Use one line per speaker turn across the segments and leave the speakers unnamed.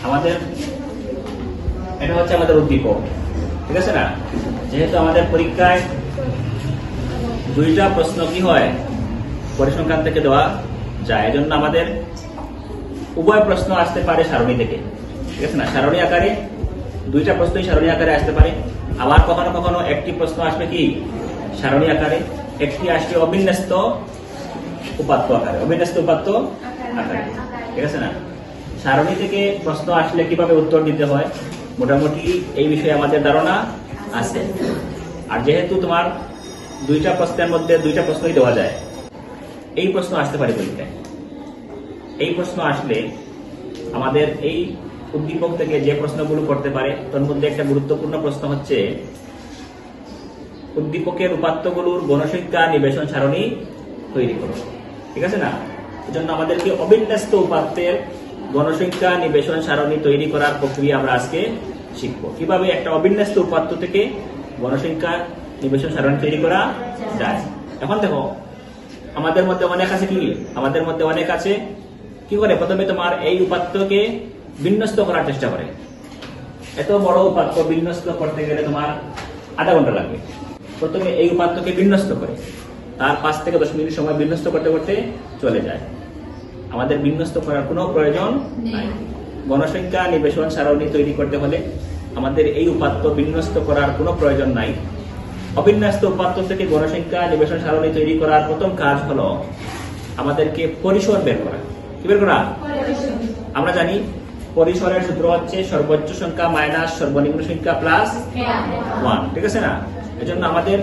আমাদের এটা হচ্ছে আমাদের উদ্দীপক, ঠিক আছে না? যেহেতু আমাদের পরীক্ষায় দুইটা প্রশ্ন কি হয় পরিসংখ্যান থেকে দেওয়া যায়, এজন্য আমাদের উভয় প্রশ্ন আসতে পারে সারণী থেকে, ঠিক আছে না? সারণী আকারে দুইটা প্রশ্নই সারণী আকারে আসতে পারে, আবার কখনো কখনো একটি প্রশ্ন আসবে কি সারণী আকারে, একটি আসবে অবিন্যস্ত উপাত্ত আকারে, অবিন্যস্ত উপাত্ত আকারে, ঠিক আছে না? সারণী থেকে প্রশ্ন আসলে কিভাবে উত্তর দিতে হয় মোটামুটি এই বিষয়ে আমাদের ধারণা আছে। আর যেহেতু তোমার দুইটা প্রশ্নের মধ্যে দুইটা প্রশ্নই দেওয়া যায়, এই প্রশ্ন আসতে পারে পরীক্ষায়। এই প্রশ্ন আসলে আমাদের এই উদ্দীপক থেকে যে প্রশ্নগুলো করতে পারে তার মধ্যে একটা গুরুত্বপূর্ণ প্রশ্ন হচ্ছে উদ্দীপকের উপাত্তগুলোর গণসংখ্যা নিবেশন সারণী তৈরি করো, ঠিক আছে না? এজন্য আমাদেরকে অবিন্যস্ত উপাত্তের গণসংখ্যা নিবেশন সারণী তৈরি করার প্রক্রিয়া আমরা আজকে শিখবো। কিভাবে একটা অবিন্যস্ত উপাত্ত থেকে গণসংখ্যা নিবেশন সারণী তৈরি করা যায়। এখন দেখো আমাদের মধ্যে অনেক আছে কি করে প্রথমে তোমার এই উপাত্তকে বিন্যস্ত করার চেষ্টা করে। এত বড় উপাত্ত বিন্যস্ত করতে গেলে তোমার আধা ঘন্টা লাগবে। প্রথমে এই উপাত্তকে বিন্যস্ত করে তার 5 থেকে 10 মিনিট সময় বিন্যস্ত করতে করতে চলে যায়। আমাদের বিন্যস্ত করার কোনো প্রয়োজন নাই। গণসংখ্যা নিবেশন সারণী তৈরি করতে হলে আমাদের এই উপাত্ত বিন্যস্ত করার কোনো প্রয়োজন নাই। অবিন্যস্ত উপাত্ত থেকে গণসংখ্যা নিবেশন সারণী তৈরি করার প্রথম কাজ হলো আমাদেরকে পরিসর বের করা। কি বের করা? আমরা জানি পরিসরের সূত্র হচ্ছে সর্বোচ্চ সংখ্যা মাইনাস সর্বনিম্ন সংখ্যা প্লাস 1, ঠিক আছে না? এজন্য আমাদের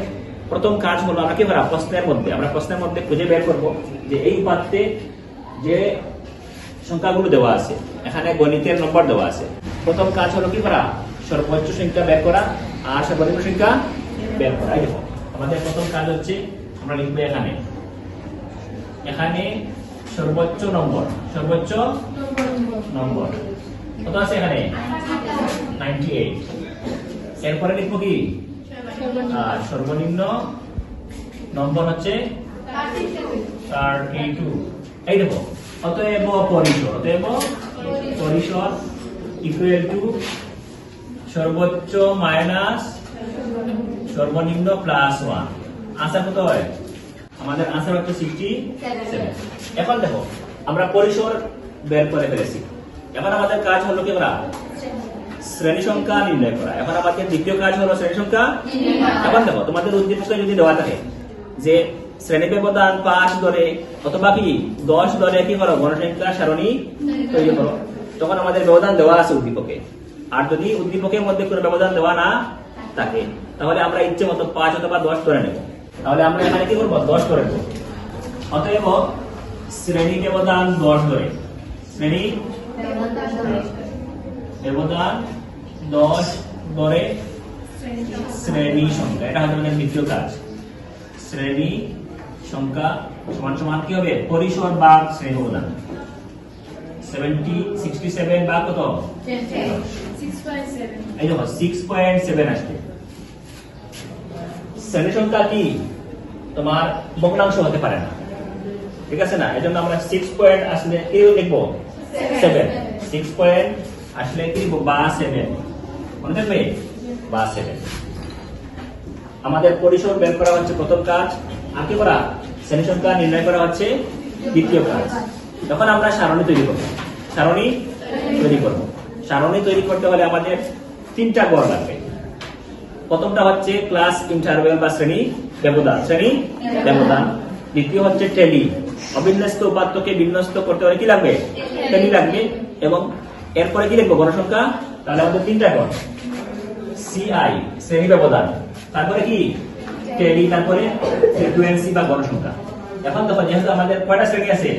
প্রথম কাজ হলো আমরা কি করা, প্রশ্নের মধ্যে খুঁজে বের করব যে এই উপাত্তে যে সংখ্যাগুলো দেওয়া আছে, এখানে গণিতের নম্বর দেওয়া আছে। প্রথম কাজ হলো কি করা, সর্বোচ্চ সংখ্যা বের করা আর সর্বনিম্ন সংখ্যা বের করা। দেখো আমাদের প্রথম কাজ হচ্ছে আমরা লিখবো এখানে সর্বোচ্চ নম্বর কত আছে এখানে 98। এরপরে লিখবো কি সর্বনিম্ন নম্বর হচ্ছে 32। এই দেখো অতএব পরিসর ইকুয়াল টু সর্বোচ্চ মাইনাস সর্বনিম্ন প্লাস 1। আনসার কত হয়? আমাদের আনসার হচ্ছে 67। এখন দেখো আমরা পরিসর বের করে ফেলেছি। এখন আমাদের কাজ হলো কি আমরা শ্রেণী সংখ্যা নির্ণয় করা। এখন আমাদের দ্বিতীয় কাজ হলো শ্রেণী সংখ্যা। এখন দেখো তোমাদের উদ্দীপকে যদি দেওয়া থাকে যে শ্রেণী ব্যবধান 5 ধরে অথবা কি 10 ধরে কি করো গণসংখ্যা সারণী তৈরি করো, তখন আমাদের ব্যবধান দেওয়া আছে উদ্দীপকে। আর যদি উদ্দীপকের মধ্যে কোনো ব্যবধান দেওয়া না থাকে তাহলে আমরা ইচ্ছে মতো 5 অথবা 10 ধরে নেব। তাহলে আমরা এখানে কি করবো 10 ধরে নেব। অতএব শ্রেণী ব্যবধান 10 ধরে, শ্রেণী ব্যবধান 10 ধরে শ্রেণী সংখ্যা, এটা হচ্ছে আমাদের দ্বিতীয় কাজ। শ্রেণী সংখ্যা সমান সমান কি হবে পরিসর ভাগ শ্রেণী ব্যবধান। 67 ভাগ কত 6.7। এই দেখো 6.7 আসবে। শ্রেণী সংখ্যা কি তোমার ভগ্নাংশ হতে পারে না, ঠিক আছে না? এজন্য আমরা 6 পয়েন্ট আসলে কি লিখবো 7। 6 পয়েন্ট আসলে কি লিখবো বা 7, মনে থাকবে বা 7। আমাদের পরিসর বের করা হচ্ছে প্রথম কাজ, আর কি করা শ্রেণী সংখ্যা নির্ণয় করা হচ্ছে দ্বিতীয় কাজ। তখন আমরা সারণী তৈরি করব। সারণী তৈরি করতে হলে আমাদের 3টা গড় লাগবে। প্রথমটা হচ্ছে ক্লাস ইন্টারভেল বা শ্রেণী ব্যবধান। দ্বিতীয় হচ্ছে টেলি, অবিন্যস্ত উপাত্তকে বিন্যস্ত করতে হলে কি লাগবে টেলি লাগবে। এবং এরপরে কি লিখবো গণসংখ্যা। তাহলে আমাদের 3টা গড়, সিআই শ্রেণী ব্যবধান, তারপরে কি টেলি, তারপরে ফ্রিকোয়েন্সি বা গণসংখ্যা। এখন দেখো যেহেতু আমাদের কয়টা শ্রেণী আছে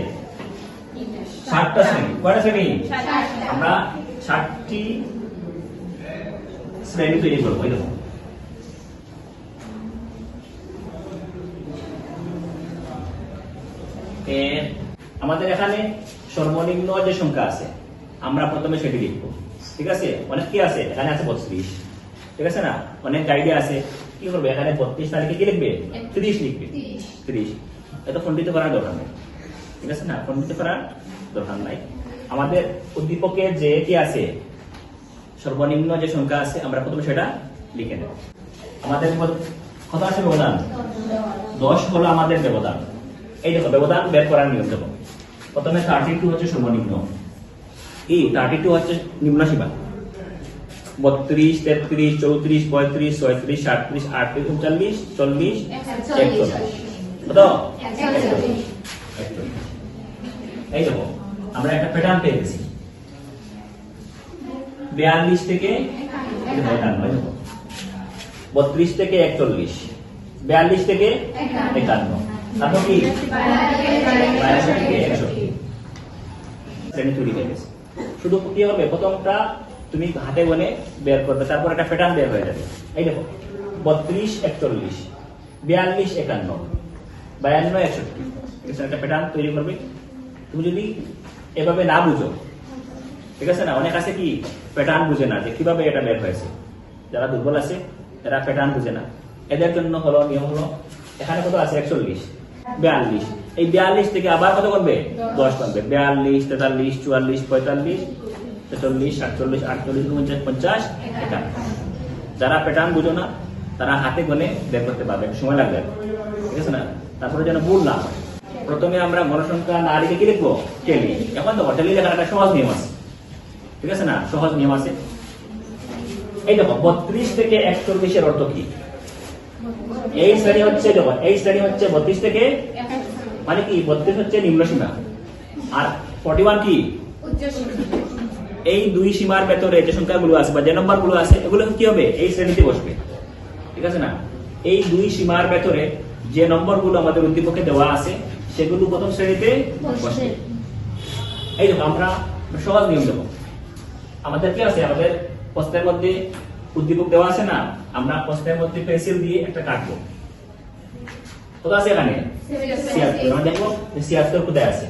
60টা শ্রেণী। কয়টা শ্রেণী? আমরা 60টি শ্রেণী তৈরি করবো। এই দেখো আমাদের এখানে সর্বনিম্ন যে সংখ্যা আছে আমরা প্রথমে সেটি লিখবো, ঠিক আছে? অনেক কি আছে এখানে আছে 32, ঠিক আছে না? অনেক গাইডে আছে কি করবে এখানে 32 তারিখে কি লিখবে 30 লিখবে। 30 এত খণ্ডিত করার দরকার নেই, ঠিক আছে না? খণ্ডিত করার দরকার নাই। আমাদের উদ্দীপকে যে কি আছে, সর্বনিম্ন যে সংখ্যা আছে আমরা প্রথমে সেটা লিখে নেব। আমাদের কত আছে ব্যবধান? 10 হলো আমাদের ব্যবধান। এই দেখো ব্যবধান বের করার নিয়ম দেখো। প্রথমে 32 হচ্ছে সর্বনিম্ন, 32 হচ্ছে নিম্ন সীমা। 32, 33, 34, 35, 36, 37, 38, 39, 40, 41। কত? 41। এই দেখো আমরা একটা প্যাটার্ন পেয়ে গেছি। 42 থেকে 32 থেকে 41, 42 থেকে 51, তারপর কি 82 থেকে 61 শ্রেণী তৈরি হয়ে গেছে। শুধু কি হবে, প্রথমটা তুমি হাতে গনে বের করবে, তারপর একটা প্যাটার্ন বের হয়ে যাবে। এই দেখো 32, 41, 42, 51, 52, 61, একটা প্যাটার্ন তৈরি করবে। তুমি যদি এভাবে না বুঝো, ঠিক আছে না, অনেক আছে কি প্যাটার্ন বুঝে না যে কিভাবে এটা বের হয়েছে। যারা দুর্বল আছে এরা প্যাটার্ন বুঝে না, এদের জন্য হলো নিয়ম হলো, এখানে কত আছে 41, 42, এই 42 থেকে আবার কত করবে 10 করবে। 42, 43, 44, 45, 46, 47, 48, 49, 50, 51। যারা প্যাটার্ন বুঝো না তারা হাতে গনে বের করতে পারবে, সময় লাগবে, ঠিক আছে না। তারপরে যেন ভুল না হয়, প্রথমে আমরা গণসংখ্যা না লিখে কি লিখবো, টেলি। এখন দেখো টেলি লেখার একটা সহজ নিয়ম আছে, ঠিক আছে না, সহজ নিয়ম আছে। এই দেখো 32 থেকে 41 এর অর্থ কি? এই শ্রেণী হচ্ছে, দেখো এই শ্রেণী হচ্ছে 32 থেকে, মানে কি 32 হচ্ছে নিম্ন সীমা আর 41 কি উচ্চ সীমা। এই দুই সীমার ভেতরে যে সংখ্যাগুলো আছে বা যে নম্বরগুলো আছে এগুলো কি হবে, এই শ্রেণীতে বসবে, ঠিক আছে না। এই দুই সীমার ভেতরে যে নম্বরগুলো আমাদের উদ্দীপকে দেওয়া আছে সেগুলো প্রথম শ্রেণীতে বসবে। এই দেখো আমরা সহজ নিয়ম দেবো। আমাদের কি আছে, আমাদের প্রশ্নের মধ্যে উদ্দীপক দেওয়া আছে না, আমরা প্রশ্নের মধ্যে পেন্সিল দিয়ে একটা কাটবো। কত আছে এখানে 76, আমরা দেখবো 76 কোথায় আছে।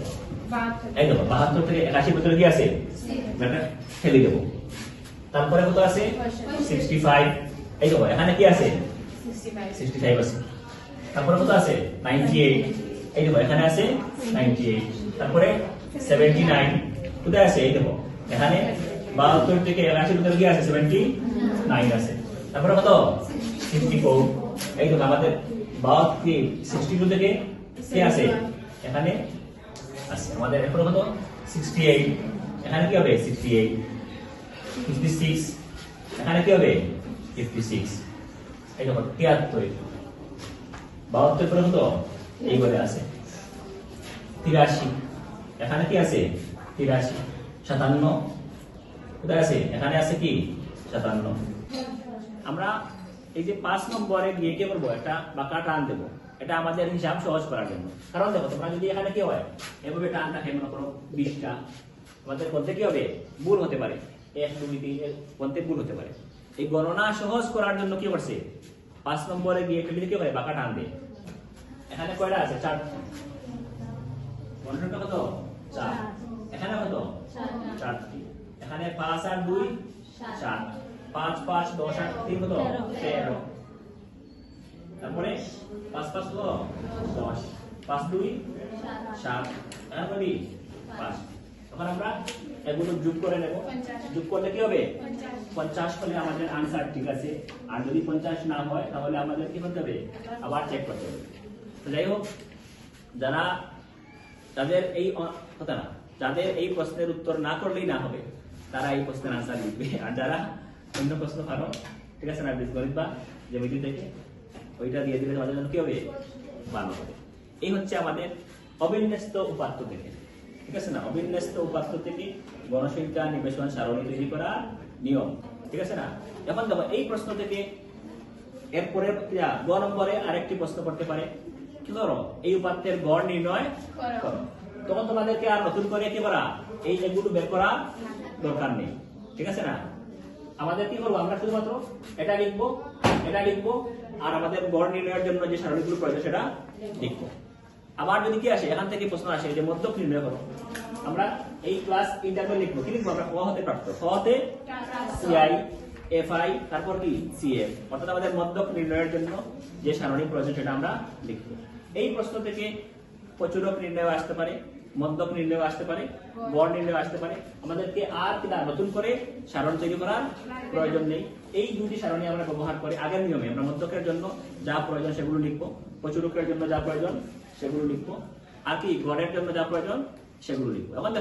এই দেখো 72 থেকে 81 ভিতরে কি আছে, এটা ফেলে দেবো। তারপরে কত আছে 65, এই দেখো এখানে কি আছে 65 আছে। তারপরে কত আছে 98, এই দেখো এখানে আছে 98। তারপরে 79 কোথায় আছে, এই দেখো এখানে 72 থেকে 81 ভিতরে কি আছে 79 আছে। তারপরে কত 64, এই দেখো আমাদের 62 থেকে কি আছে এখানে আছে আমাদের। এরপরে কত 68, এখানে কি হবে 68, 56, এখানে কি হবে 56, এই দেখো 73, 72 পরে কত এই করে আছে 83, এখানে কি আছে 83, 57 কোথায় আছে, এখানে আছে কি 57। আমরা এই যে 5 নম্বরে গিয়ে কি করবো, একটা বাঁকা টান দেবো, এটা আমাদের হিসাব সহজ করার জন্য। কারণ দেখো তোমরা যদি এখানে কি হয় এভাবে টান থাকে, মনে করো 20টা, আমাদের বলতে কি হবে ভুল হতে পারে, 1, 2, 3 এর বলতে ভুল হতে পারে। এই গণনা সহজ করার জন্য কি করছে, 5 নম্বরে গিয়ে কি করে বাঁকা টান দেয়। এখানে কয়টা আছে 4, গণসংখ্যা কত 4, এখানে কত 4, এখানে 5 আর 2 4, 5, 5, 10 আর 3 কত 13, তারপরে 5, 5 কত 10, 5, 2 7, এখানে কত 5। তখন আমরা এগুলো যোগ করে নেব, যোগ করলে কি হবে 50 হলে আমাদের আনসার ঠিক আছে। আর যদি 50 না হয় তাহলে আমাদের কি করতে হবে, আবার চেক করতে হবে। তো যাই হোক, যারা যাদের এই কথা না, যাদের এই প্রশ্নের উত্তর না করলেই না হবে তারা এই প্রশ্নের আনসার লিখবে। আর যারা অন্য প্রশ্ন পারো, ঠিক আছে না, বীজগণিত বা জ্যামিতি থেকে ওইটা দিয়ে দিলে আমাদের জন্য কি হবে, ভালো হবে। এই হচ্ছে আমাদের অবিন্যস্ত উপাত্ত থেকে, ঠিক আছে না, অবিন্যস্ত উপাত্ত থেকে গণসংখ্যা নিবেশন সারণী তৈরি করা নিয়ম, ঠিক আছে না। এখন দেখো এই প্রশ্ন থেকে এরপরে 2 নম্বরে আরেকটি প্রশ্ন করতে পারে, কি করো এই উপাত্তের গড় নির্ণয় করো। তখন তোমাদেরকে আর নতুন করে কি করা, এই এগুলো বের করা দরকার নেই, ঠিক আছে না। আমাদের কি করবো, আমরা শুধুমাত্র এটা লিখবো, এটা লিখবো, আর আমাদের গড় নির্ণয়ের জন্য যে সারণীগুলো প্রয়োজন সেটা লিখবো। আবার যদি কি আসে, এখান থেকে প্রশ্ন আসে যে মধ্যক নির্ণয় করো, আমরা এই ক্লাস ইন্টারভ্যাল লিখবো, কি লিখবো আমরা, ক হতে প্রাপ্ত, খ হতে সিআই, এফআই, তারপর কি সিএফ, অর্থাৎ আমাদের মধ্যক নির্ণয়ের জন্য যে সারণী প্রয়োজন সেটা আমরা লিখবো। এই প্রশ্ন থেকে প্রচুরক নির্ণয় আসতে পারে, মধ্যক নির্ণয় আসতে পারে, গড় নির্ণয় আসতে পারে। আমাদেরকে আর কিনা নতুন করে সারণ তৈরি করার প্রয়োজন নেই। এই দুটি সারণী আমরা ব্যবহার করে আগের নিয়মে আমরা মধ্যকের জন্য যা প্রয়োজন সেগুলো লিখবো, প্রচুরকের জন্য যা প্রয়োজন সেগুলো লিখবো, আর কি গড়ের জন্য যা প্রয়োজন সেগুলো লিখবো। এখন